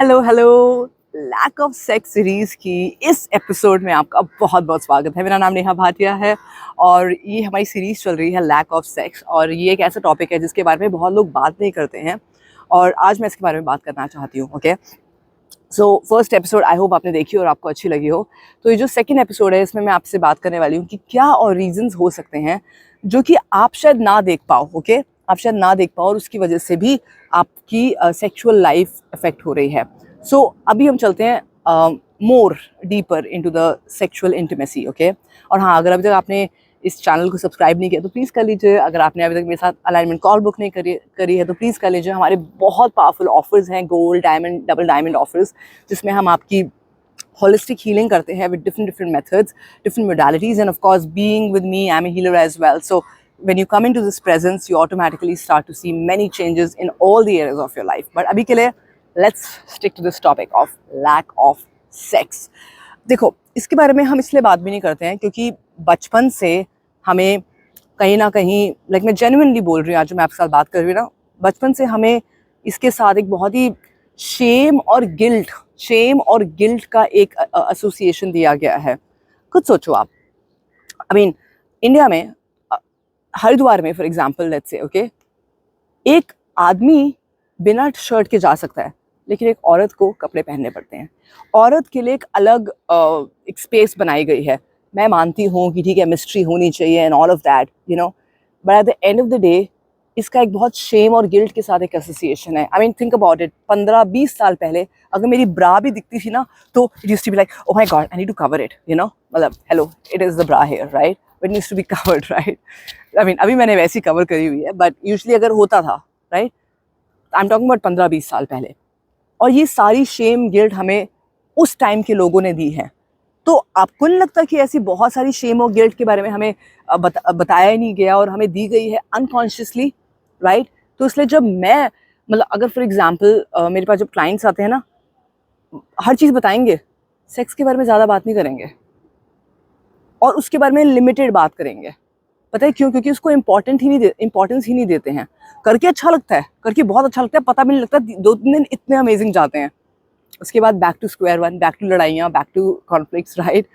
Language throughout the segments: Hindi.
Hello hello. Lack of sex series की इस एपिसोड में आपका बहुत बहुत स्वागत है। मेरा नाम नेहा भाटिया है और ये हमारी सीरीज़ चल रही है लैक ऑफ सेक्स। और ये एक ऐसा टॉपिक है जिसके बारे में बहुत लोग बात नहीं करते हैं और आज मैं इसके बारे में बात करना चाहती हूँ। Okay, so first episode I hope आपने देखी और आपको अच्छी लगी हो। तो ये जो सेकंड एपिसोड है इसमें मैं आपसे बात करने वाली हूँ कि क्या और रीजंस हो सकते हैं जो कि आप शायद ना देख पाओ। ओके, आप शायद ना देख पाओ और उसकी वजह से भी आपकी सेक्सुअल लाइफ अफेक्ट हो रही है। सो अभी हम चलते हैं more deeper into the sexual intimacy. Okay, और हाँ, अगर अभी तक आपने इस चैनल को सब्सक्राइब नहीं किया तो प्लीज़ कर लीजिए। अगर आपने अभी तक मेरे साथ अलाइनमेंट कॉल बुक नहीं करी है तो प्लीज़ कर लीजिए। हमारे बहुत पावरफुल ऑफर्स हैं, gold, diamond, double diamond offers, जिसमें हम आपकी holistic healing karte hain with different methods, different modalities, and of course being with me, I'm a healer as well. So when you come into this presence, you automatically start to see many changes in all the areas of your life. But abhi ke liye let's stick to this topic of lack of sex. देखो, इसके बारे में हम इसलिए बात भी नहीं करते हैं क्योंकि बचपन से हमें कहीं ना कहीं, लाइक मैं जेन्युइनली बोल रही हूँ, आज जो मैं आपके साथ बात कर रही हूँ ना, बचपन से हमें इसके साथ एक बहुत ही शेम और गिल्ट का एक एसोसिएशन दिया गया है। खुद सोचो आप, आई मीन इंडिया में हरिद्वार में for example let's say, okay, एक आदमी बिना शर्ट के जा सकता है लेकिन एक औरत को कपड़े पहनने पड़ते हैं। औरत के लिए एक अलग एक स्पेस बनाई गई है। मैं मानती हूँ कि ठीक है, मिस्ट्री होनी चाहिए and all of that, you no, but at the end of the day इसका एक बहुत शेम और गिल्ट के साथ एक एसोसिएशन है। I mean think about it, 15-20 साल पहले अगर मेरी ब्रा भी दिखती थी ना तो it used to be like, oh my god, I need to cover it, you know, मतलब hello, it is the bra hair, right, it needs to be covered, right. I mean अभी मैंने वैसी कवर करी हुई है, बट यूजली अगर होता था, right, I am talking about 15-20 साल पहले। और ये सारी शेम गिल्ट हमें उस टाइम के लोगों ने दी है। तो आपको नहीं लगता कि ऐसी बहुत सारी शेम और गिल्ट के बारे में हमें बताया ही नहीं गया और हमें दी गई है अनकॉन्शियसली, राइट? तो इसलिए जब मैं, मतलब अगर फॉर एग्जांपल मेरे पास जब क्लाइंट्स आते हैं ना, हर चीज़ बताएंगे, सेक्स के बारे में ज़्यादा बात नहीं करेंगे और उसके बारे में लिमिटेड बात करेंगे। पता है क्यों? क्योंकि उसको इम्पोर्टेंस ही नहीं देते हैं। करके अच्छा लगता है, करके बहुत अच्छा लगता है, पता भी नहीं लगता 2-3 दिन इतने अमेजिंग जाते हैं। उसके बाद back to square one, back to लड़ाइयाँ, बैक टू कॉन्फ्लिक्ट्स, राइट?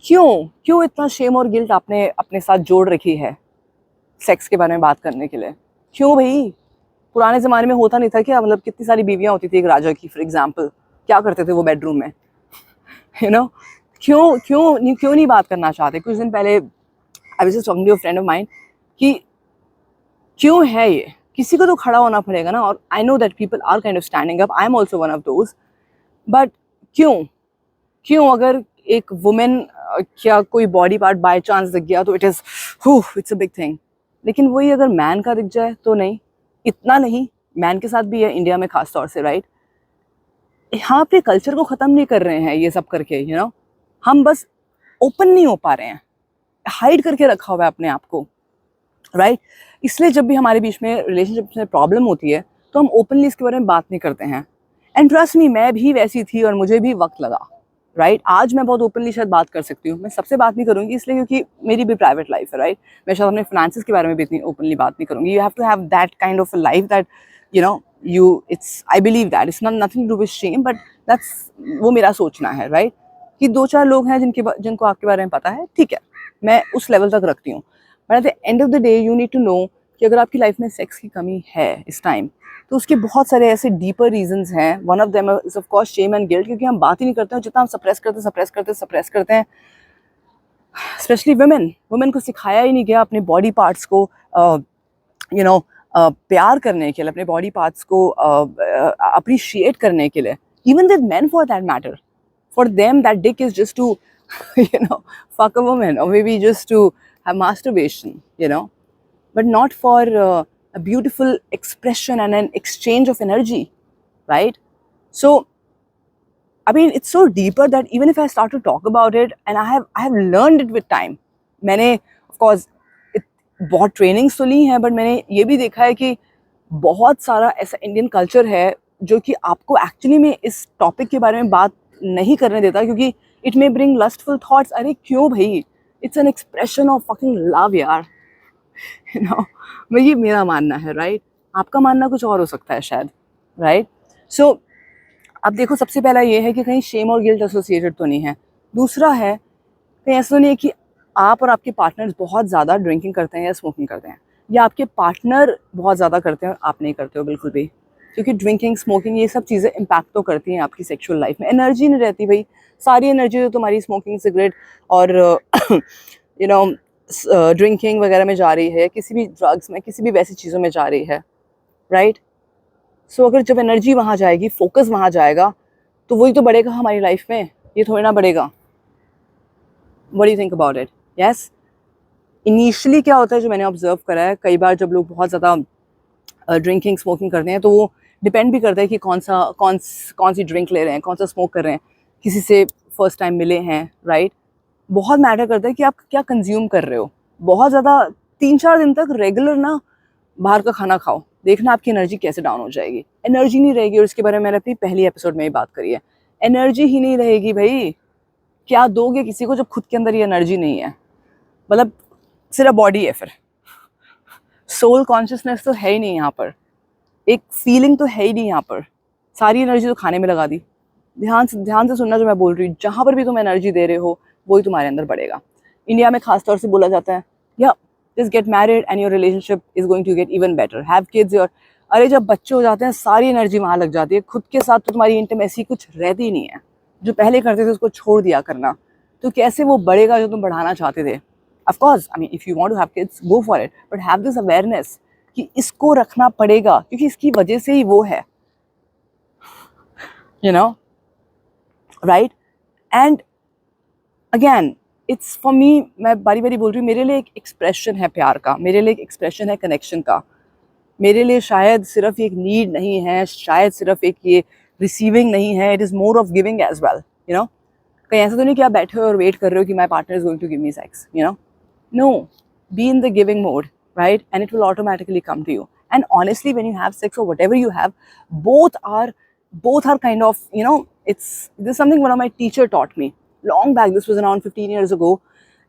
क्यों इतना शेम और गिल्ट आपने अपने साथ जोड़ रखी है सेक्स के बारे में बात करने के लिए? क्यों भाई? पुराने ज़माने में होता नहीं था क्या? मतलब कितनी सारी बीवियाँ होती थी एक राजा की, फॉर एग्जाम्पल, क्या करते थे वो बेडरूम में? यू नो, क्यों नहीं बात करना चाहते? कुछ दिन पहले I was just talking to a friend of mine कि क्यों है ये? किसी को तो खड़ा होना पड़ेगा ना। और I know that people are kind of standing up, I am also one of those, but क्यों अगर एक वुमेन क्या कोई बॉडी पार्ट बाय चांस दिख गया तो इट्स अ बिग थिंग, लेकिन वही अगर मैन का दिख जाए तो नहीं, इतना नहीं। मैन के साथ भी है इंडिया में खास तौर से, राइट? यहाँ पे कल्चर को ख़त्म नहीं कर रहे हैं ये सब करके, यू नो, हम बस ओपन नहीं हो पा रहे हैं, हाइड करके रखा हुआ है अपने आप को, राइट? इसलिए जब भी हमारे बीच में रिलेशनशिप में प्रॉब्लम होती है तो हम ओपनली इसके बारे में बात नहीं करते हैं। एंड ट्रस्ट मी, मैं भी वैसी थी और मुझे भी वक्त लगा, राइट? आज मैं बहुत ओपनली शायद बात कर सकती हूँ। मैं सबसे बात नहीं करूँगी इसलिए क्योंकि मेरी भी प्राइवेट लाइफ है, राइट? मैं शायद अपने फाइनेंसिस के बारे में भी इतनी ओपनली बात नहीं करूँगी। You have to have that kind of a life that, you know, it's, I believe that it's not nothing to do with shame, but that's, वो मेरा सोचना है, राइट? कि 2-4 लोग हैं जिनको आपके बारे में पता है, ठीक है, मैं उस लेवल तक रखती हूँ। But at the end of the day you need to know कि अगर आपकी लाइफ में सेक्स की कमी है इस टाइम, तो उसके बहुत सारे ऐसे डीपर रीजंस हैं। One of them is of course shame and guilt, क्योंकि हम बात ही नहीं करते हैं। जितना हम सप्रेस करते हैं, स्पेशली वुमेन को सिखाया ही नहीं गया अपने बॉडी पार्ट्स को यू नो प्यार करने के लिए, अपने बॉडी पार्ट्स को अप्रिशिएट करने के लिए। Even with main for that matter, for them that dick is just to fuck a woman, or maybe just to have masturbation, but not for a beautiful expression and an exchange of energy, right? So I mean, it's so deeper that even if I start to talk about it, and I have learned it with time. मैंने of course बहुत ट्रेनिंग्स तो ली हैं, बट मैंने ये भी देखा है कि बहुत सारा ऐसा इंडियन कल्चर है जो कि आपको एक्चुअली में इस टॉपिक के बारे में बात नहीं करने देता, क्योंकि it may bring lustful thoughts. अरे क्यों भाई, it's an expression of fucking love यार, ये मेरा मानना है, राइट? आपका मानना कुछ और हो सकता है शायद, राइट? सो अब देखो, सबसे पहला ये है कि कहीं शेम और गिल्ट एसोसिएटेड तो नहीं है। दूसरा है, कहीं ऐसा तो नहीं है कि आप और आपके पार्टनर्स बहुत ज़्यादा ड्रिंकिंग करते हैं या स्मोकिंग करते हैं, या आपके पार्टनर बहुत ज़्यादा करते हैं और आप नहीं करते हो बिल्कुल भी। क्योंकि ड्रिंकिंग, स्मोकिंग, ये सब चीज़ें इम्पैक्ट तो करती हैं आपकी सेक्सुअल लाइफ में। एनर्जी नहीं रहती भाई, सारी एनर्जी तो तुम्हारी स्मोकिंग, सिगरेट और यू नो ड्रिंकिंग वगैरह में जा रही है, किसी भी ड्रग्स में, किसी भी वैसी चीज़ों में जा रही है, राइट। सो अगर जब एनर्जी वहाँ जाएगी, फोकस वहाँ जाएगा, तो वही तो बढ़ेगा हमारी लाइफ में, ये थोड़ी ना बढ़ेगा। What do you think about it? Yes, initially क्या होता है, जो मैंने ऑब्जर्व करा है, कई बार जब लोग बहुत ज़्यादा ड्रिंकिंग, स्मोकिंग करते हैं, तो वो डिपेंड भी करता है कि कौन सी ड्रिंक ले रहे हैं, कौन सा स्मोक कर रहे हैं, किसी से फर्स्ट टाइम मिले हैं, राइट। बहुत मैटर करता है कि आप क्या कंज्यूम कर रहे हो। बहुत ज़्यादा 3-4 दिन तक रेगुलर ना बाहर का खाना खाओ, देखना आपकी एनर्जी कैसे डाउन हो जाएगी। एनर्जी नहीं रहेगी, और इसके बारे में मैंने अपनी पहली एपिसोड में ही बात करी है। एनर्जी ही नहीं रहेगी भाई, क्या दोगे किसी को जब खुद के अंदर ये एनर्जी नहीं है? मतलब सिर्फ बॉडी है, फिर सोल कॉन्शियसनेस तो है ही नहीं यहाँ पर, एक फीलिंग तो है ही नहीं यहाँ पर। सारी एनर्जी तो खाने में लगा दी। ध्यान से सुनना जो मैं बोल रही हूँ, जहाँ पर भी तुम एनर्जी दे रहे हो वही तुम्हारे अंदर बढ़ेगा। इंडिया में खास तौर से बोला जाता है, या just get married and your relationship is going to get even better, have kids your. अरे जब बच्चे हो जाते हैं, सारी एनर्जी वहाँ लग जाती है, खुद के साथ तो तुम्हारी इंटीमेसी कुछ रहती ही नहीं है। जो पहले करते थे उसको छोड़ दिया करना, तो कैसे वो बढ़ेगा जो तुम बढ़ाना चाहते थे? Of course, I mean, if you want to have kids, go for it, but have this awareness कि इसको रखना पड़ेगा, क्योंकि इसकी वजह से ही वो है, you know, right. And again, it's for me, मैं बारी बारी बोल रही हूँ, मेरे लिए एक एक्सप्रेशन है प्यार का, मेरे लिए एक एक्सप्रेशन है कनेक्शन का। मेरे लिए शायद सिर्फ एक नीड नहीं है, शायद सिर्फ एक ये रिसीविंग नहीं है, it is more of giving as well, you know. कहीं ऐसा तो नहीं कि आप बैठे हो और वेट कर रहे हो कि my partner is going to give me sex, you know. No, be in the giving mode, right? And it will automatically come to you. And honestly, when you have sex or whatever you have, both are kind of, you know, this is something one of my teacher taught me long back. This was around 15 years ago,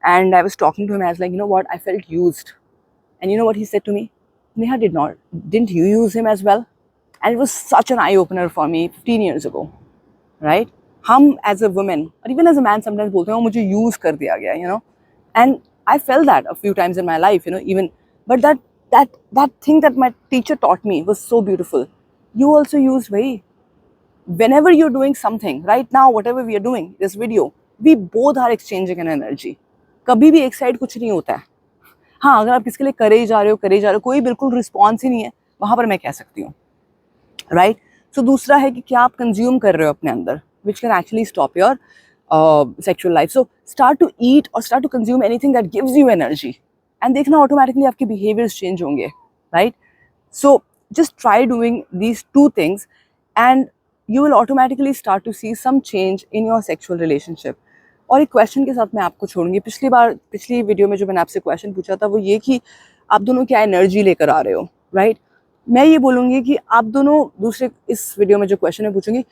and I was talking to him. I was like, you know what, I felt used. And you know what he said to me? Neha, didn't you use him as well? And it was such an eye opener for me 15 years ago, right? हम as a woman or even as a man sometimes बोलते हैं, मुझे use कर दिया गया, you know. And I felt that a few times in my life, you know, even, but that thing that my teacher taught me was so beautiful. You also use, bhai, whenever you're doing something right now, whatever we are doing, this video, we both are exchanging an energy. कभी भी एक साइड कुछ नहीं होता है। हाँ, अगर आप किसके लिए करे ही जा रहे हो, कोई बिल्कुल रिस्पॉन्स ही नहीं है, वहाँ पर मैं कह सकती हूँ, राइट। सो दूसरा है कि क्या आप कंज्यूम कर रहे हो अपने अंदर, which can actually stop your sexual life. So start to eat or start to consume anything that gives you energy, and देखना automatically आपके behaviors change होंगे, right? So just try doing these two things, and you will automatically start to see some change in your sexual relationship. और एक क्वेश्चन के साथ मैं आपको छोड़ूंगी। पिछली वीडियो में जो मैंने आपसे क्वेश्चन पूछा था वो ये कि आप दोनों क्या एनर्जी लेकर आ रहे हो, राइट? मैं ये बोलूँगी कि आप दोनों, दूसरे इस वीडियो में जो क्वेश्चन मैं पूछूंगी,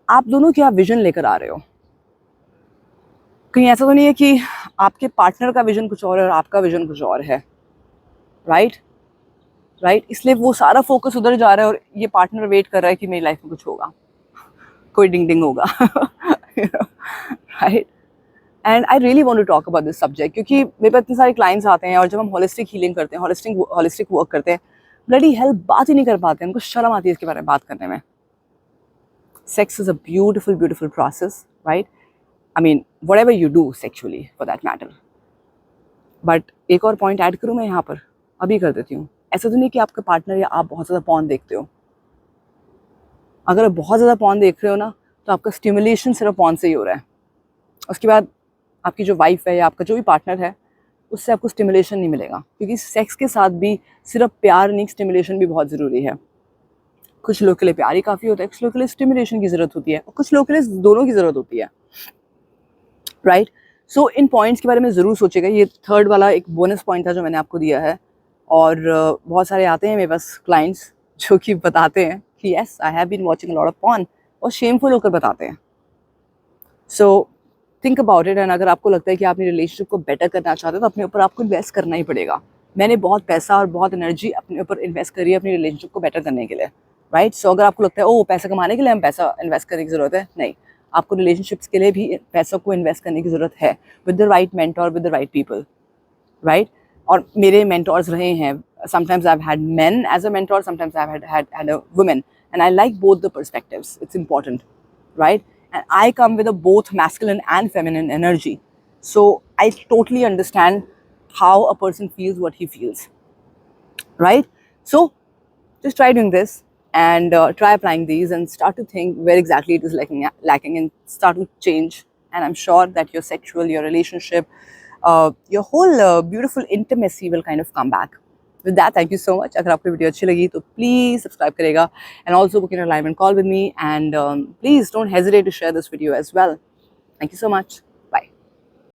आप दोनों क्या विजन लेकर आ रहे हो? कहीं ऐसा तो नहीं है कि आपके पार्टनर का विजन कुछ और है और आपका विजन कुछ और है, राइट? इसलिए वो सारा फोकस उधर जा रहा है और ये पार्टनर वेट कर रहा है कि मेरी लाइफ में कुछ होगा, कोई डिंग होगा, right? And I really want to talk about this subject, क्योंकि मेरे पास इतने सारे क्लाइंट्स आते हैं और जब हम होलिस्टिक हीलिंग करते हैं, होलिस्टिक वर्क करते हैं, ब्लडी हेल बात ही नहीं कर पाते हैं, उनको शर्म आती है इसके बारे में बात करने में। Sex is a beautiful process, right? I mean, whatever you do sexually for that matter. But एक और पॉइंट ऐड करूँ मैं यहाँ पर, अभी कर देती हूँ। ऐसा तो नहीं कि आपका पार्टनर या आप बहुत ज़्यादा पॉर्न देखते हो। अगर आप बहुत ज़्यादा पॉर्न देख रहे हो ना, तो आपका स्टिमुलेशन सिर्फ पॉर्न से ही हो रहा है। उसके बाद आपकी जो वाइफ है या आपका जो भी पार्टनर है, उससे आपको स्टिमुलेशन नहीं मिलेगा, क्योंकि सेक्स के साथ भी सिर्फ प्यार नहीं, स्टिमुलेशन भी बहुत ज़रूरी है। कुछ लोग के लिए प्यार ही काफ़ी होता है, कुछ लोग के लिए स्टिमुलेशन की ज़रूरत होती है, और कुछ लोग के लिए दोनों की ज़रूरत होती है, राइट? सो इन पॉइंट्स के बारे में ज़रूर सोचेगा। ये थर्ड वाला एक बोनस पॉइंट था जो मैंने आपको दिया है। और बहुत सारे आते हैं मेरे पास क्लाइंट्स जो कि बताते हैं कि yes, I have been watching a lot of porn, और शेमफुल होकर बताते हैं। So think about it, and अगर आपको लगता है कि आप अपनी रिलेशनशिप को बेटर करना चाहते हो तो अपने ऊपर आपको इन्वेस्ट करना ही पड़ेगा। मैंने बहुत पैसा और बहुत एनर्जी अपने ऊपर इन्वेस्ट करी है अपनी रिलेशनशिप को बेटर करने के लिए, राइट. सो अगर आपको लगता है ओ पैसा कमाने के लिए हम पैसा इन्वेस्ट करने की ज़रूरत है, नहीं, आपको रिलेशनशिप्स के लिए भी पैसों को इन्वेस्ट करने की ज़रूरत है, with the right mentor, with the right people, right. और मेरे मेंटोर्स रहे हैं, sometimes I've had men as a mentor, sometimes I've had a woman, and I like both the perspectives. It's important, right? And I come with a both masculine and feminine energy, so I totally understand how a person feels what he feels, right? So just try doing this and try applying these and start to think where exactly it is lacking and start to change. And I'm sure that your sexual, your relationship, your whole beautiful intimacy will kind of come back. With that, thank you so much. अगर आपको वीडियो अच्छी लगी तो please subscribe करेगा and also book an alignment call with me, and please don't hesitate to share this video as well. Thank you so much.